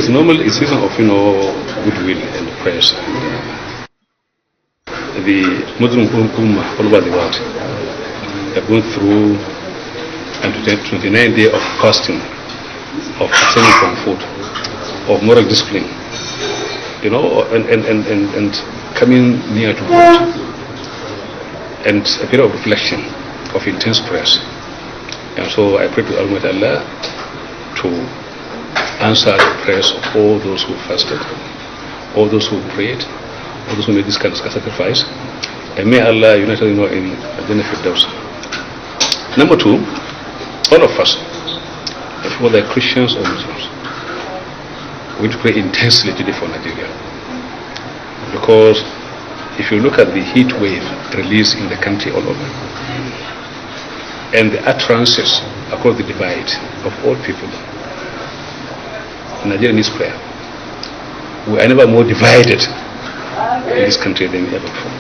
Yes, normally it's a season of goodwill and praise. The Muslim Ummah all over the world have gone through and 29 days of fasting, of abstaining from food, of moral discipline, and coming near to God, and a period of reflection, of intense prayers. And so I pray to Almighty Allah to answer the prayers of all those who fasted, all those who prayed, all those who made this kind of sacrifice. And may Allah unite us in Jannah Firdaus. Number two, all of us, whether Christians or Muslims, we need to pray intensely today for Nigeria. Because if you look at the heat wave released in the country all over, and the utterances across the divide of all people, Nigeria needs prayer. We are never more divided in this country than ever before.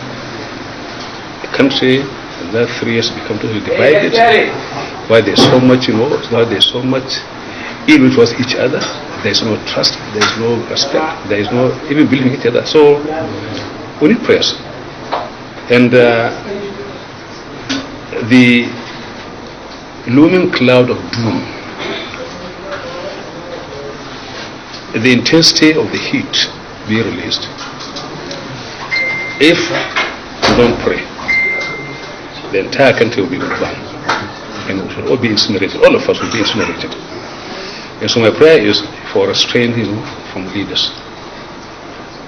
The country in the last 3 years become totally divided, why there's so much, why there's so much evil towards each other. There's no trust, there's no respect, there is no even believing each other. So we need prayers. And the looming cloud of doom, the intensity of the heat being released, if we don't pray, the entire country will be burned, and we should all be incinerated. All of us will be incinerated. And so my prayer is for restraint from leaders.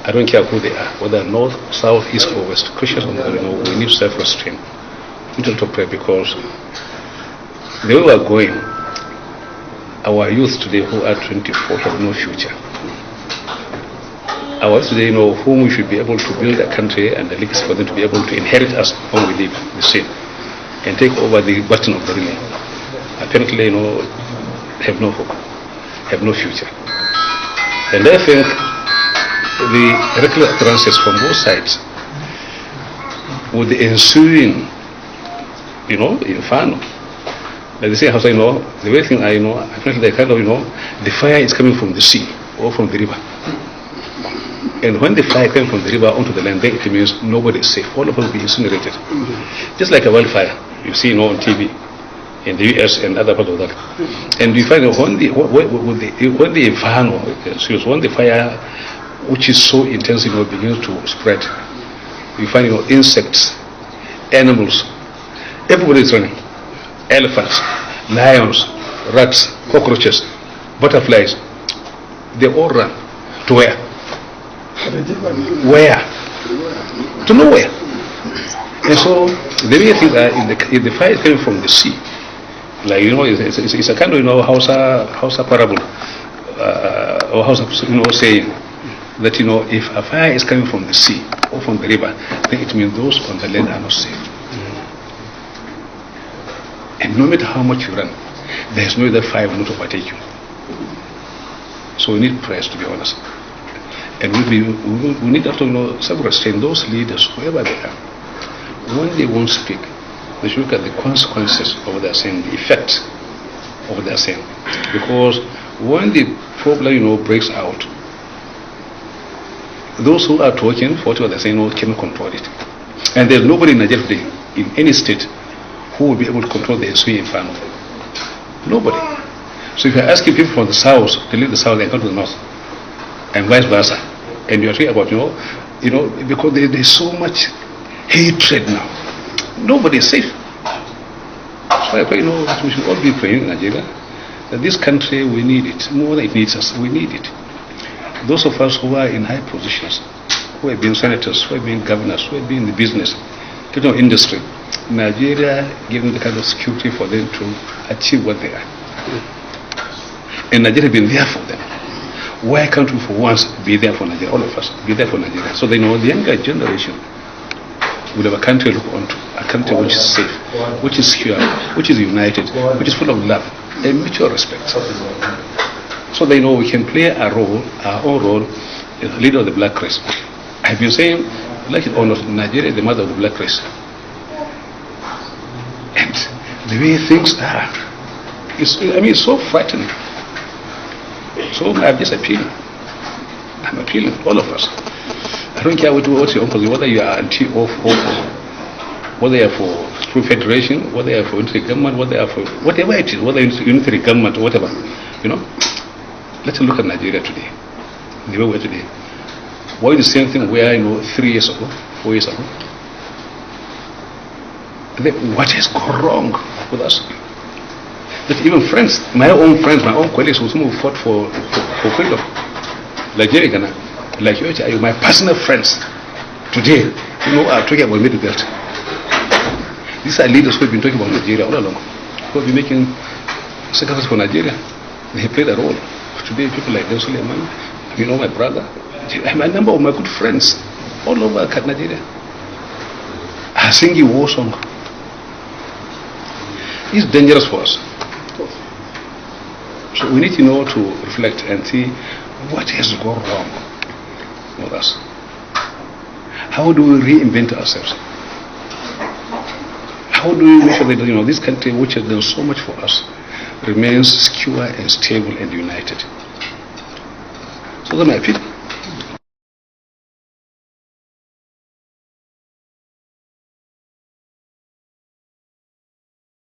I don't care who they are, whether north, south, east or west, Christians or Muslims, we need self-restraint. We need to pray, because the way we are going, our youth today who are 24 have no future. Our youth today know whom we should be able to build a country and the legacy for them to be able to inherit us when we leave the scene and take over the button of the relay. Apparently, have no hope, have no future. And I think the regular utterances from both sides, with the ensuing, inferno. Like they say, how the way thing I feel like the fire is coming from the sea or from the river. And when the fire comes from the river onto the land, then it means nobody is safe. All of us will be incinerated. Just like a wildfire you see on TV in the US and other parts of that. And you find when the inferno, when the fire, which is so intense, begins to spread, you find insects, animals, everybody is running. Elephants, lions, rats, cockroaches, butterflies, they all run. To where? Where? To nowhere. And so the way things are, if the fire is coming from the sea, like it's a kind of Hausa parable or Hausa saying that if a fire is coming from the sea or from the river, then it means those on the land are not safe. And no matter how much you run, there is no other fire will not overtake you. So we need prayers, to be honest. And we need to self-restrain those leaders, whoever they are. When they won't speak, they should look at the consequences of what they are saying, the effect of what they are saying. Because when the problem breaks out, those who are talking for what they are saying cannot control it. And there's nobody in Nigeria today, in any state, who will be able to control the ensuing inferno? Nobody. So if you're asking people from the south to leave the south and come to the north, and vice versa, and you're talking about, because there's so much hatred now, nobody is safe. So I pray, we should all be praying in Nigeria that this country, we need it more than it needs us. We need it. Those of us who are in high positions, who have been senators, who have been governors, who have been in the business, industry, Nigeria giving the kind of security for them to achieve what they are. And Nigeria has been there for them. Why can't we for once be there for Nigeria, all of us, be there for Nigeria? So they know the younger generation will have a country to look onto, a country which is safe, which is secure, which is united, which is full of love and mutual respect. So they know we can play a role, our own role, as the leader of the black race. I've been saying, like it or not, Nigeria is the mother of the black race. And the way things are, it's so frightening. So I'm just appealing I'm appealing to all of us. I don't care what your uncle is, whether you are anti or whether you are for true federation, whether you are for unitary government, whether you are for whatever it is, whether it's unitary government or whatever. You know, let's look at Nigeria today. The way we are today. Why the same thing where 3 years ago, 4 years ago? What has gone wrong with us? That even friends, my own colleagues who fought for freedom, like Jerry Ghana, like you, my personal friends today, are talking about middle belt. These are leaders who have been talking about Nigeria all along, who have been making sacrifices for Nigeria. They played a role. Today, people like Dr Sule Lamido, my brother, a number of my good friends all over Nigeria are singing war song. It's dangerous for us. So we need to know to reflect and see what has gone wrong with us. How do we reinvent ourselves? How do we make sure that this country, which has done so much for us, remains secure and stable and united? So that's my opinion.